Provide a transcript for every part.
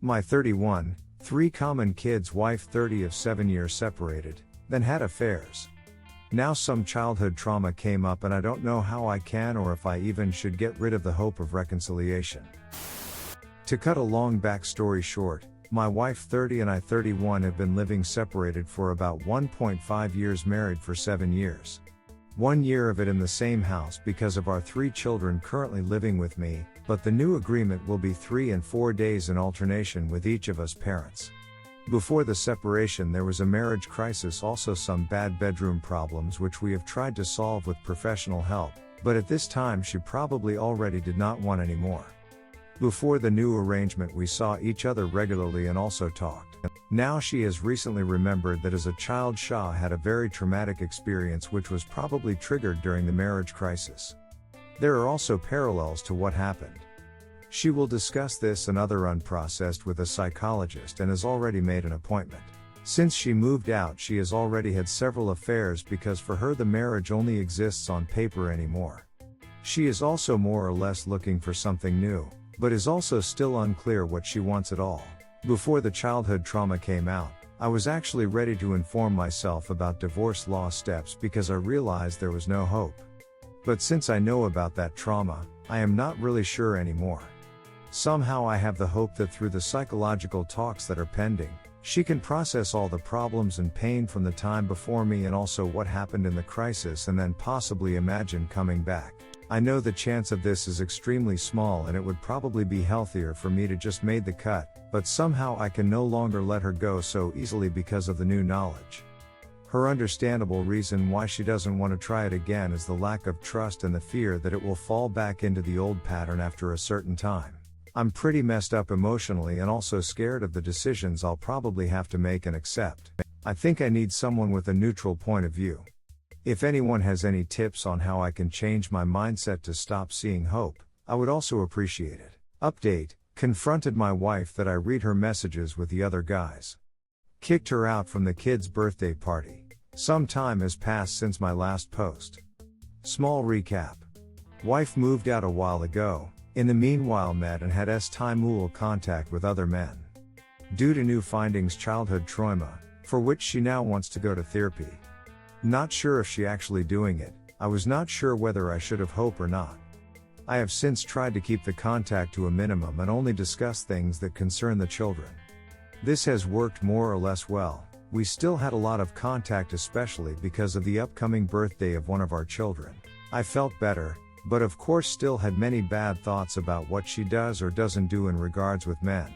My 31, 3 common kids wife 30 of 7 years separated, then had affairs. Now some childhood trauma came up and I don't know how I can or if I even should get rid of the hope of reconciliation. To cut a long backstory short, my wife 30 and I 31 have been living separated for about 1.5 years, married for 7 years. 1 year of it in the same house because of our 3 children currently living with me, but the new agreement will be 3 and 4 days in alternation with each of us parents. Before the separation there was a marriage crisis, also some bad bedroom problems which we have tried to solve with professional help, but at this time she probably already did not want any more. Before the new arrangement we saw each other regularly and also talked. Now she has recently remembered that as a child Shah had a very traumatic experience which was probably triggered during the marriage crisis. There are also parallels to what happened. She will discuss this and other unprocessed with a psychologist and has already made an appointment. Since she moved out she has already had several affairs because for her the marriage only exists on paper anymore. She is also more or less looking for something new, but is also still unclear what she wants at all. Before the childhood trauma came out, I was actually ready to inform myself about divorce law steps because I realized there was no hope. But since I know about that trauma, I am not really sure anymore. Somehow I have the hope that through the psychological talks that are pending, she can process all the problems and pain from the time before me and also what happened in the crisis and then possibly imagine coming back. I know the chance of this is extremely small and it would probably be healthier for me to just made the cut, but somehow I can no longer let her go so easily because of the new knowledge. Her understandable reason why she doesn't want to try it again is the lack of trust and the fear that it will fall back into the old pattern after a certain time. I'm pretty messed up emotionally and also scared of the decisions I'll probably have to make and accept. I think I need someone with a neutral point of view. If anyone has any tips on how I can change my mindset to stop seeing hope, I would also appreciate it. Update: confronted my wife that I read her messages with the other guys. Kicked her out from the kids' birthday party. Some time has passed since my last post. Small recap. Wife moved out a while ago, in the meanwhile met and had Taimul contact with other men. Due to new findings childhood trauma, for which she now wants to go to therapy. Not sure if she actually doing it, I was not sure whether I should have hope or not. I have since tried to keep the contact to a minimum and only discuss things that concern the children. This has worked more or less well. We still had a lot of contact especially because of the upcoming birthday of one of our children. I felt better, but of course still had many bad thoughts about what she does or doesn't do in regards with men.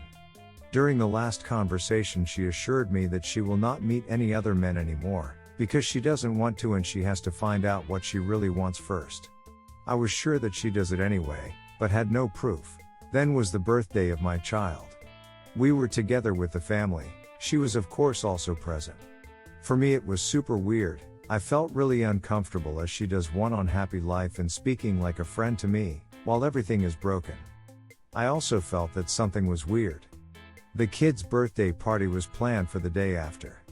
During the last conversation she assured me that she will not meet any other men anymore, because she doesn't want to and she has to find out what she really wants first. I was sure that she does it anyway, but had no proof. Then was the birthday of my child. We were together with the family, she was of course also present. For me it was super weird, I felt really uncomfortable as she does one unhappy life and speaking like a friend to me, while everything is broken. I also felt that something was weird. The kid's birthday party was planned for the day after.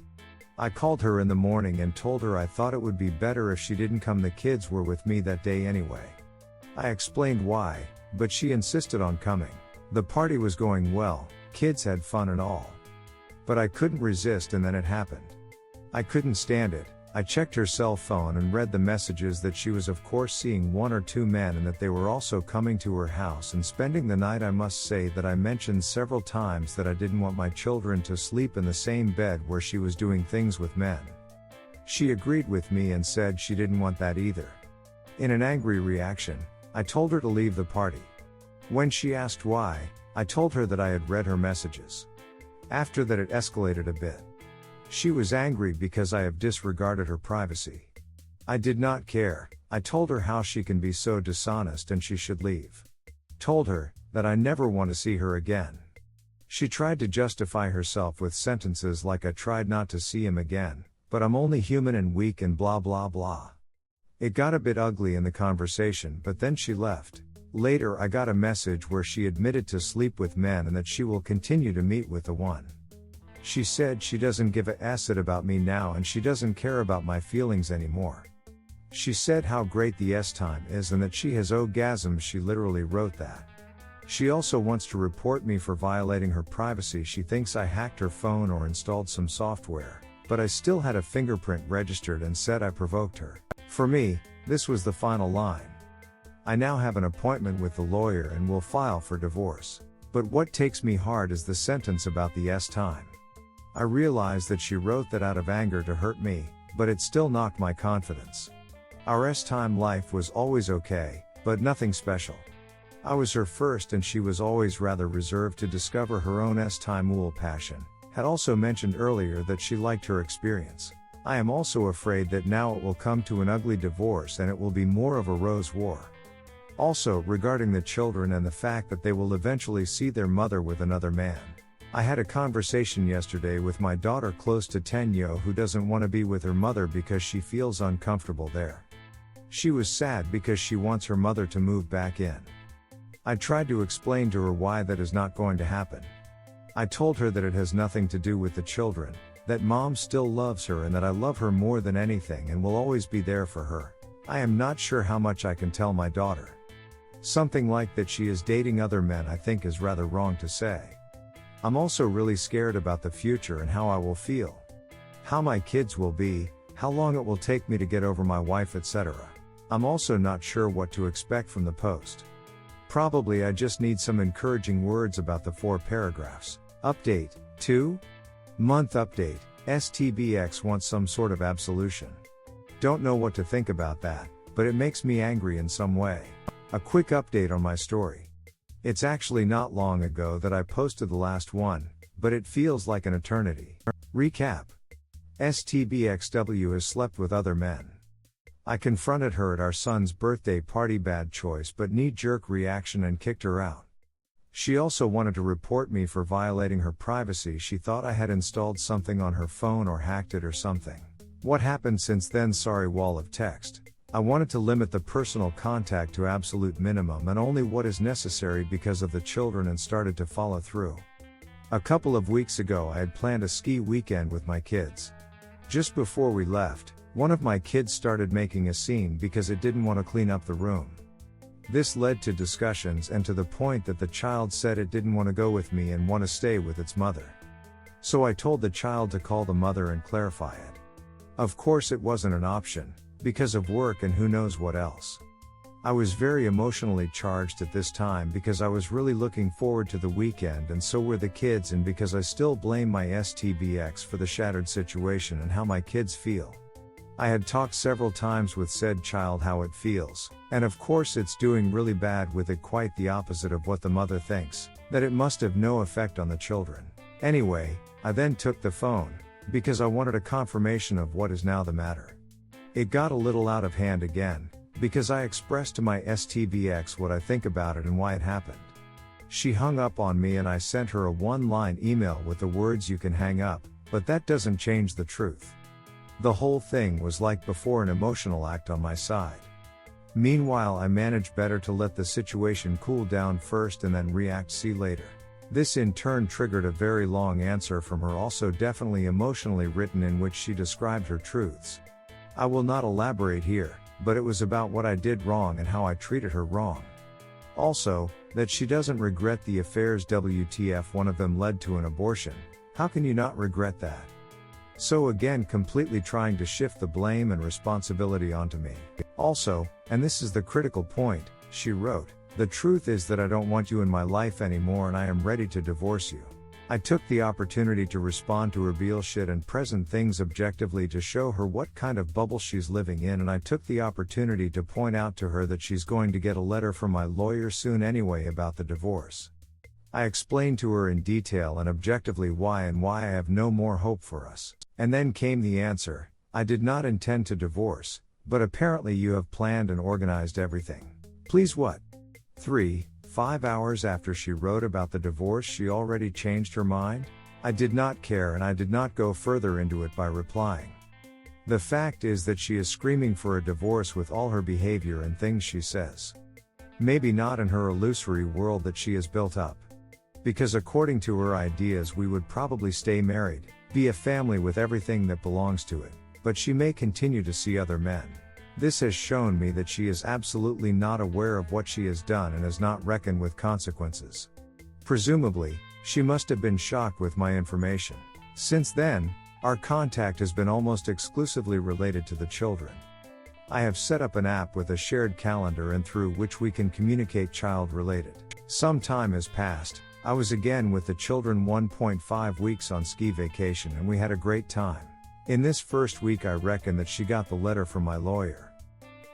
I called her in the morning and told her I thought it would be better if she didn't come, the kids were with me that day anyway. I explained why, but she insisted on coming. The party was going well, kids had fun and all. But I couldn't resist and then it happened. I couldn't stand it. I checked her cell phone and read the messages that she was of course seeing 1 or 2 men and that they were also coming to her house and spending the night. I must say that I mentioned several times that I didn't want my children to sleep in the same bed where she was doing things with men. She agreed with me and said she didn't want that either. In an angry reaction, I told her to leave the party. When she asked why, I told her that I had read her messages. After that it escalated a bit. She was angry because I have disregarded her privacy. I did not care. I told her how she can be so dishonest and she should leave. Told her that I never want to see her again. She tried to justify herself with sentences like I tried not to see him again, but I'm only human and weak and blah blah blah. It got a bit ugly in the conversation, but then she left. Later I got a message where she admitted to sleep with men and that she will continue to meet with the one. She said she doesn't give a s about me now and she doesn't care about my feelings anymore. She said how great the s time is and that she has orgasms. She literally wrote that. She also wants to report me for violating her privacy. She thinks I hacked her phone or installed some software, but I still had a fingerprint registered and said I provoked her. For me, this was the final line. I now have an appointment with the lawyer and will file for divorce. But what takes me hard is the sentence about the S-time. I realize that she wrote that out of anger to hurt me, but it still knocked my confidence. Our S-time life was always okay, but nothing special. I was her first and she was always rather reserved to discover her own S-time passion. Had also mentioned earlier that she liked her experience. I am also afraid that now it will come to an ugly divorce and it will be more of a rose war. Also, regarding the children and the fact that they will eventually see their mother with another man. I had a conversation yesterday with my daughter close to Tango who doesn't want to be with her mother because she feels uncomfortable there. She was sad because she wants her mother to move back in. I tried to explain to her why that is not going to happen. I told her that it has nothing to do with the children, that mom still loves her and that I love her more than anything and will always be there for her. I am not sure how much I can tell my daughter. Something like that she is dating other men I think is rather wrong to say. I'm also really scared about the future and how I will feel. How my kids will be, how long it will take me to get over my wife, etc. I'm also not sure what to expect from the post. Probably I just need some encouraging words about the 4 paragraphs. Update, 2 month update, STBX wants some sort of absolution. Don't know what to think about that, but it makes me angry in some way. A quick update on my story. It's actually not long ago that I posted the last one, but it feels like an eternity. Recap. STBXW has slept with other men. I confronted her at our son's birthday party, bad choice but knee-jerk reaction, and kicked her out. She also wanted to report me for violating her privacy. She thought I had installed something on her phone or hacked it or something. What happened since then? Sorry, wall of text. I wanted to limit the personal contact to absolute minimum and only what is necessary because of the children, and started to follow through. A couple of weeks ago I had planned a ski weekend with my kids. Just before we left, one of my kids started making a scene because it didn't want to clean up the room. This led to discussions and to the point that the child said it didn't want to go with me and want to stay with its mother. So I told the child to call the mother and clarify it. Of course it wasn't an option, because of work and who knows what else. I was very emotionally charged at this time because I was really looking forward to the weekend, and so were the kids, and because I still blame my STBX for the shattered situation and how my kids feel. I had talked several times with said child how it feels, and of course it's doing really bad with it, quite the opposite of what the mother thinks, that it must have no effect on the children. Anyway, I then took the phone, because I wanted a confirmation of what is now the matter. It got a little out of hand again, because I expressed to my STBX what I think about it and why it happened. She hung up on me and I sent her a one-line email with the words, "You can hang up, but that doesn't change the truth." The whole thing was like before, an emotional act on my side. Meanwhile I managed better to let the situation cool down first and then react, see later. This in turn triggered a very long answer from her, also definitely emotionally written, in which she described her truths. I will not elaborate here, but it was about what I did wrong and how I treated her wrong. Also, that she doesn't regret the affairs. WTF, one of them led to an abortion. How can you not regret that? So again, completely trying to shift the blame and responsibility onto me. Also, and this is the critical point, she wrote, "The truth is that I don't want you in my life anymore and I am ready to divorce you." I took the opportunity to respond to her bullshit and present things objectively to show her what kind of bubble she's living in, and I took the opportunity to point out to her that she's going to get a letter from my lawyer soon anyway about the divorce. I explained to her in detail and objectively why I have no more hope for us. And then came the answer, "I did not intend to divorce, but apparently you have planned and organized everything. Please what?" 5 hours after she wrote about the divorce, she already changed her mind? I did not care and I did not go further into it by replying. The fact is that she is screaming for a divorce with all her behavior and things she says. Maybe not in her illusory world that she has built up. Because according to her ideas we would probably stay married, be a family with everything that belongs to it, but she may continue to see other men. This has shown me that she is absolutely not aware of what she has done and has not reckoned with consequences. Presumably, she must have been shocked with my information. Since then, our contact has been almost exclusively related to the children. I have set up an app with a shared calendar and through which we can communicate child-related. Some time has passed. I was again with the children 1.5 weeks on ski vacation and we had a great time. In this first week I reckon that she got the letter from my lawyer.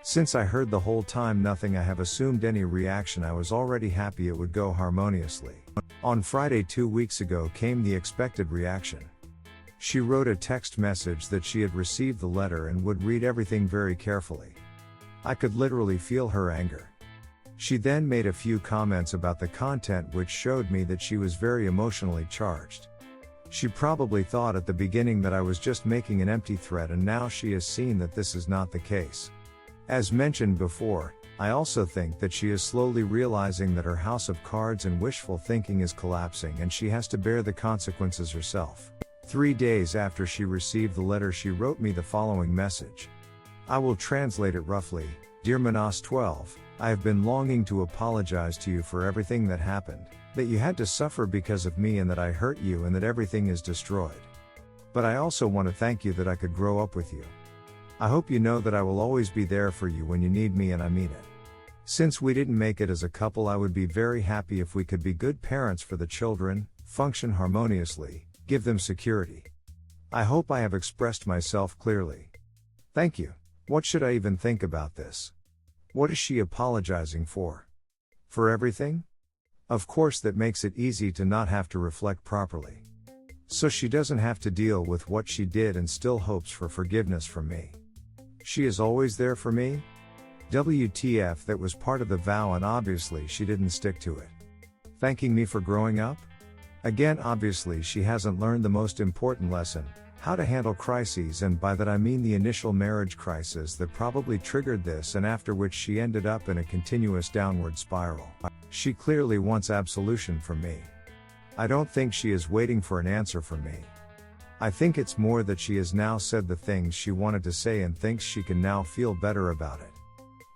Since I heard the whole time nothing, I have assumed any reaction. I was already happy it would go harmoniously. On Friday 2 weeks ago came the expected reaction. She wrote a text message that she had received the letter and would read everything very carefully. I could literally feel her anger. She then made a few comments about the content which showed me that she was very emotionally charged. She probably thought at the beginning that I was just making an empty threat, and now she has seen that this is not the case. As mentioned before, I also think that she is slowly realizing that her house of cards and wishful thinking is collapsing and she has to bear the consequences herself. 3 days after she received the letter, she wrote me the following message. I will translate it roughly. Dear Manas 12, I have been longing to apologize to you for everything that happened, that you had to suffer because of me and that I hurt you and that everything is destroyed. But I also want to thank you that I could grow up with you. I hope you know that I will always be there for you when you need me, and I mean it. Since we didn't make it as a couple, I would be very happy if we could be good parents for the children, function harmoniously, give them security. I hope I have expressed myself clearly. Thank you. What should I even think about this? What is she apologizing for? For everything? Of course, that makes it easy to not have to reflect properly. So she doesn't have to deal with what she did and still hopes for forgiveness from me. She is always there for me? WTF, that was part of the vow and obviously she didn't stick to it. Thanking me for growing up? Again, obviously she hasn't learned the most important lesson, how to handle crises, and by that I mean the initial marriage crisis that probably triggered this and after which she ended up in a continuous downward spiral. She clearly wants absolution from me. I don't think she is waiting for an answer from me. I think it's more that she has now said the things she wanted to say and thinks she can now feel better about it.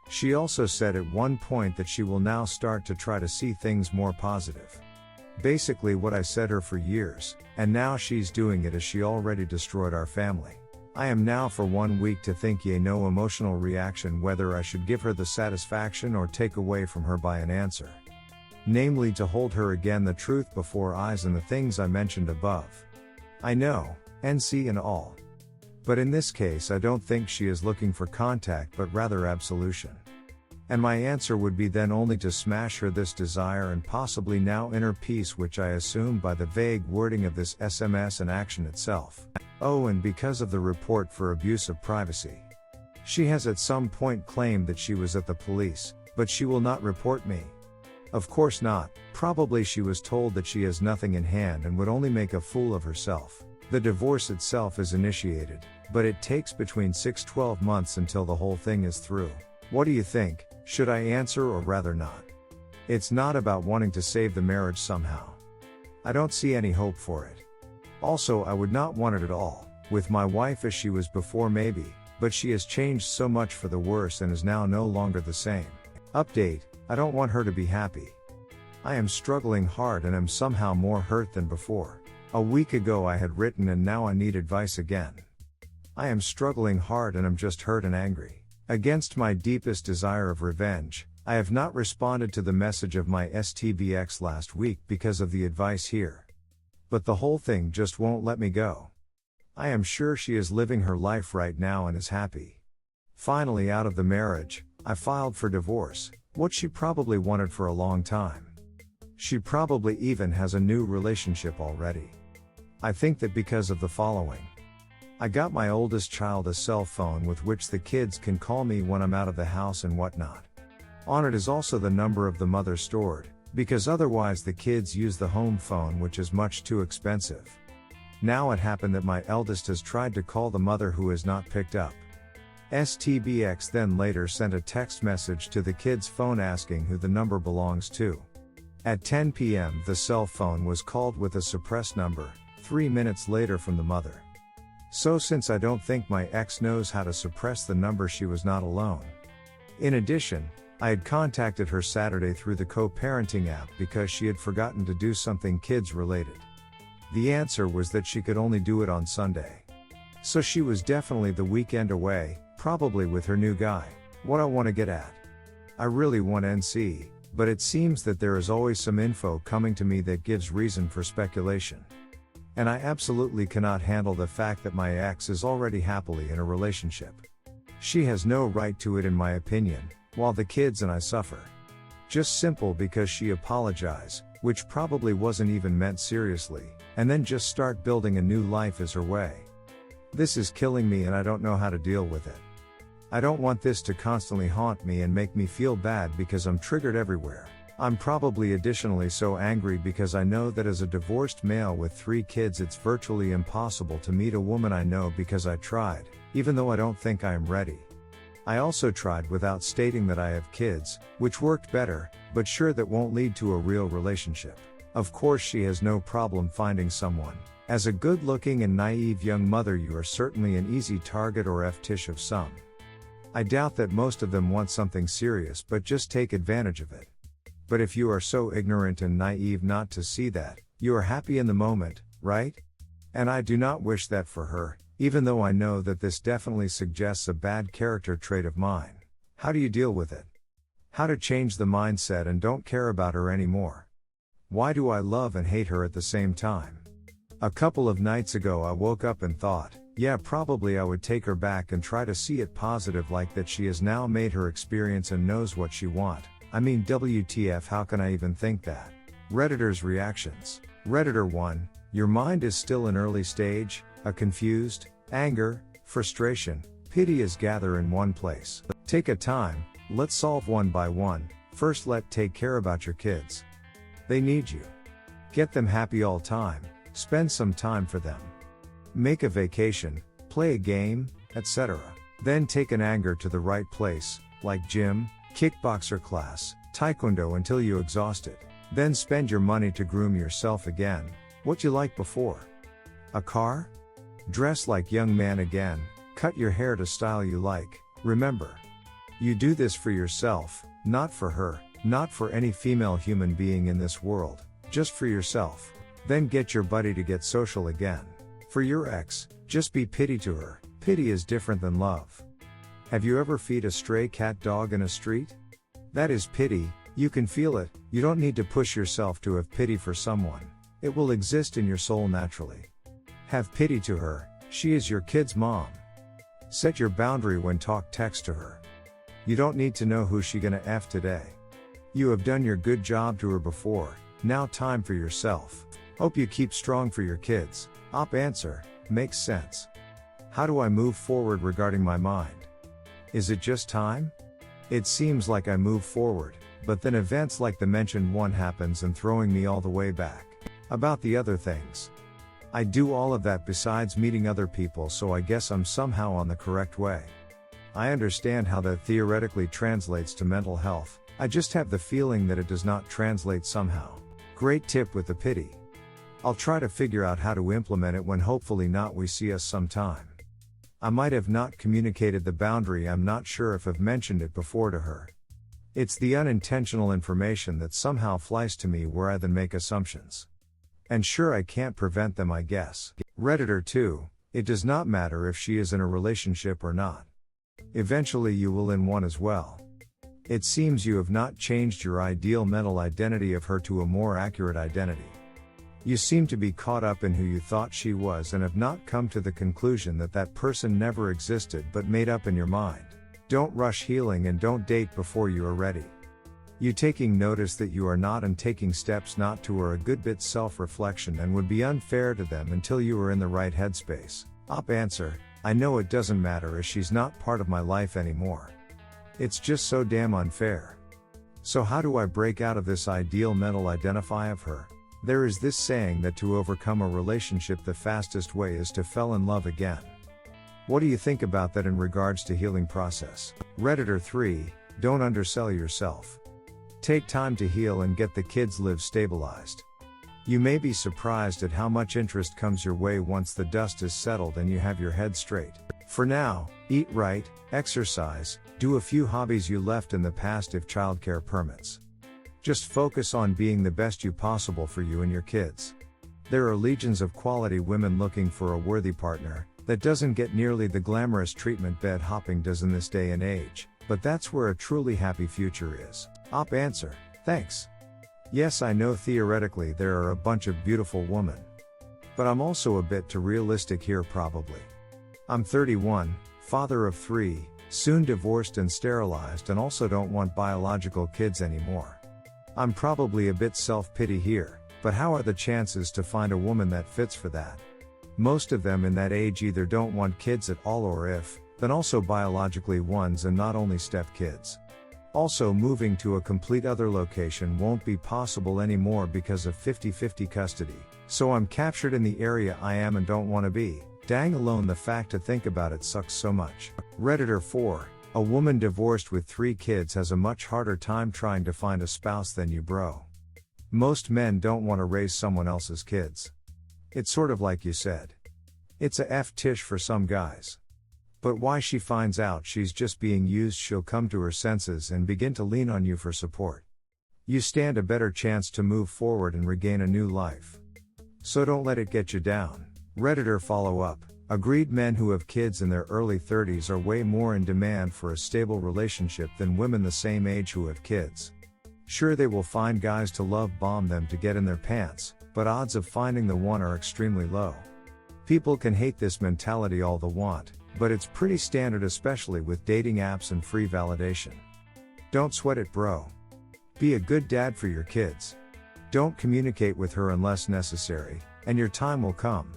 She also said at one point that she will now start to try to see things more positive. Basically what I said her for years, and now she's doing it as she already destroyed our family. I am now for 1 week to think no emotional reaction whether I should give her the satisfaction or take away from her by an answer. Namely to hold her again the truth before eyes and the things I mentioned above. I know, NC and all. But in this case I don't think she is looking for contact but rather absolution. And my answer would be then only to smash her this desire and possibly now inner peace, which I assume by the vague wording of this SMS and action itself. Oh, and because of the report for abuse of privacy. She has at some point claimed that she was at the police, but she will not report me. Of course not, probably she was told that she has nothing in hand and would only make a fool of herself. The divorce itself is initiated, but it takes between 6-12 months until the whole thing is through. What do you think? Should I answer or rather not? It's not about wanting to save the marriage somehow. I don't see any hope for it. Also, I would not want it at all, with my wife as she was before maybe, but she has changed so much for the worse and is now no longer the same. Update, I don't want her to be happy. I am struggling hard and am somehow more hurt than before. A week ago I had written and now I need advice again. I am struggling hard and am just hurt and angry. Against my deepest desire of revenge, I have not responded to the message of my STBX last week because of the advice here. But the whole thing just won't let me go. I am sure she is living her life right now and is happy. Finally out of the marriage, I filed for divorce, what she probably wanted for a long time. She probably even has a new relationship already. I think that because of the following. I got my oldest child a cell phone with which the kids can call me when I'm out of the house and whatnot. On it is also the number of the mother stored, because otherwise the kids use the home phone, which is much too expensive. Now it happened that my eldest has tried to call the mother who has not picked up. STBX then later sent a text message to the kid's phone asking who the number belongs to. At 10 p.m. the cell phone was called with a suppressed number, 3 minutes later from the mother. So since I don't think my ex knows how to suppress the number, she was not alone. In addition, I had contacted her Saturday through the co-parenting app because she had forgotten to do something kids related. The answer was that she could only do it on Sunday. So she was definitely the weekend away, probably with her new guy. What I want to get at. I really want NC, but it seems that there is always some info coming to me that gives reason for speculation. And I absolutely cannot handle the fact that my ex is already happily in a relationship. She has no right to it in my opinion, while the kids and I suffer. Just simple because she apologized, which probably wasn't even meant seriously, and then just start building a new life is her way. This is killing me and I don't know how to deal with it. I don't want this to constantly haunt me and make me feel bad because I'm triggered everywhere. I'm probably additionally so angry because I know that as a divorced male with 3 kids it's virtually impossible to meet a woman I know because I tried, even though I don't think I am ready. I also tried without stating that I have kids, which worked better, but sure that won't lead to a real relationship. Of course she has no problem finding someone. As a good-looking and naive young mother you are certainly an easy target or fetish of some. I doubt that most of them want something serious but just take advantage of it. But if you are so ignorant and naive not to see that, you are happy in the moment, right? And I do not wish that for her, even though I know that this definitely suggests a bad character trait of mine. How do you deal with it? How to change the mindset and don't care about her anymore? Why do I love and hate her at the same time? A couple of nights ago I woke up and thought, yeah, probably I would take her back and try to see it positive, like that she has now made her experience and knows what she want. I mean, WTF, how can I even think that? Redditors' reactions. Redditor 1, your mind is still in early stage, a confused, anger, frustration, pity is gather in one place. Take a time, let's solve one by one. First take care about your kids. They need you. Get them happy all time, spend some time for them. Make a vacation, play a game, etc. Then take an anger to the right place, like gym, kickboxer class, taekwondo until you exhaust it. Then spend your money to groom yourself again, what you liked before. A car? Dress like young man again, cut your hair to style you like. Remember, you do this for yourself, not for her, not for any female human being in this world, just for yourself. Then get your buddy to get social again. For your ex, just be pity to her. Pity is different than love. Have you ever feed a stray cat dog in a street? That is pity, you can feel it, you don't need to push yourself to have pity for someone. It will exist in your soul naturally. Have pity to her, she is your kid's mom. Set your boundary when text to her. You don't need to know who she gonna F today. You have done your good job to her before, now time for yourself. Hope you keep strong for your kids. Op answer, makes sense. How do I move forward regarding my mind? Is it just time? It seems like I move forward, but then events like the mentioned one happens and throwing me all the way back. About the other things. I do all of that besides meeting other people, so I guess I'm somehow on the correct way. I understand how that theoretically translates to mental health, I just have the feeling that it does not translate somehow. Great tip with the pity. I'll try to figure out how to implement it when hopefully not we see us sometime. I might have not communicated the boundary, I'm not sure if I've mentioned it before to her. It's the unintentional information that somehow flies to me where I then make assumptions. And sure, I can't prevent them, I guess. Redditor 2, it does not matter if she is in a relationship or not. Eventually you will in one as well. It seems you have not changed your ideal mental identity of her to a more accurate identity. You seem to be caught up in who you thought she was and have not come to the conclusion that that person never existed but made up in your mind. Don't rush healing and don't date before you are ready. You taking notice that you are not and taking steps not to are a good bit self-reflection and would be unfair to them until you are in the right headspace. Op answer, I know it doesn't matter as she's not part of my life anymore. It's just so damn unfair. So how do I break out of this ideal mental identify of her? There is this saying that to overcome a relationship the fastest way is to fall in love again. What do you think about that in regards to healing process? Redditor 3, don't undersell yourself. Take time to heal and get the kids live stabilized. You may be surprised at how much interest comes your way once the dust is settled and you have your head straight. For now, eat right, exercise, do a few hobbies you left in the past if childcare permits. Just focus on being the best you possible for you and your kids. There are legions of quality women looking for a worthy partner that doesn't get nearly the glamorous treatment bed hopping does in this day and age, but that's where a truly happy future is. Op answer: thanks. Yes, I know theoretically there are a bunch of beautiful women. But I'm also a bit too realistic here probably. I'm 31, father of 3, soon divorced and sterilized, and also don't want biological kids anymore. I'm probably a bit self-pity here, but how are the chances to find a woman that fits for that? Most of them in that age either don't want kids at all, or if, then also biologically ones and not only step-kids. Also, moving to a complete other location won't be possible anymore because of 50-50 custody, so I'm captured in the area I am and don't want to be. Dang, alone the fact to think about it sucks so much. Redditor 4, a woman divorced with 3 kids has a much harder time trying to find a spouse than you, bro. Most men don't want to raise someone else's kids. It's sort of like you said. It's a f-tish for some guys. But why she finds out she's just being used, she'll come to her senses and begin to lean on you for support. You stand a better chance to move forward and regain a new life. So don't let it get you down. Redditor follow-up: agreed, men who have kids in their early 30s are way more in demand for a stable relationship than women the same age who have kids. Sure, they will find guys to love bomb them to get in their pants, but odds of finding the one are extremely low. People can hate this mentality all they want, but it's pretty standard, especially with dating apps and free validation. Don't sweat it, bro. Be a good dad for your kids. Don't communicate with her unless necessary, and your time will come.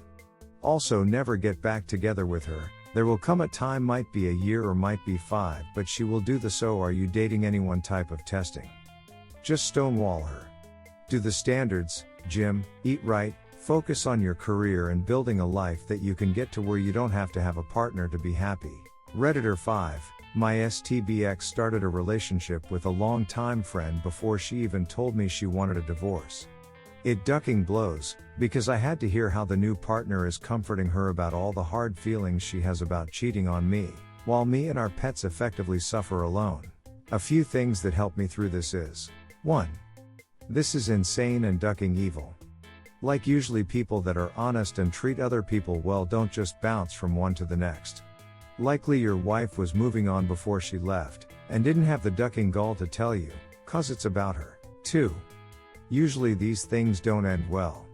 Also, never get back together with her. There will come a time, might be a year or might be 5, but she will do the "so are you dating anyone" type of testing. Just stonewall her. Do the standards: gym, eat right, focus on your career and building a life that you can get to where you don't have to have a partner to be happy. Redditor 5, my STBX started a relationship with a long-time friend before she even told me she wanted a divorce. It ducking blows, because I had to hear how the new partner is comforting her about all the hard feelings she has about cheating on me, while me and our pets effectively suffer alone. A few things that help me through this is: 1. This is insane and ducking evil. Like, usually people that are honest and treat other people well don't just bounce from one to the next. Likely your wife was moving on before she left, and didn't have the ducking gall to tell you, cause it's about her. 2. Usually these things don't end well.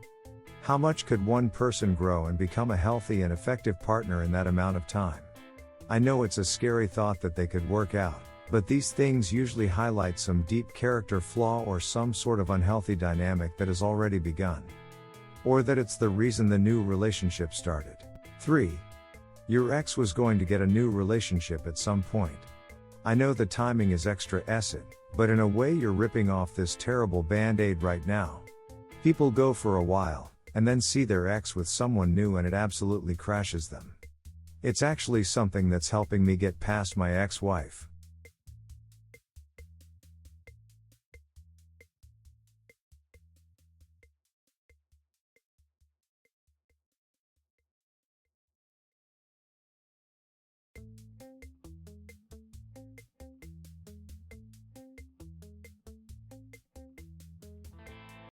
How much could one person grow and become a healthy and effective partner in that amount of time? I know it's a scary thought that they could work out, but these things usually highlight some deep character flaw or some sort of unhealthy dynamic that has already begun. Or that it's the reason the new relationship started. 3. Your ex was going to get a new relationship at some point. I know the timing is extra acid, but in a way you're ripping off this terrible band-aid right now. People go for a while, and then see their ex with someone new and it absolutely crashes them. It's actually something that's helping me get past my ex-wife.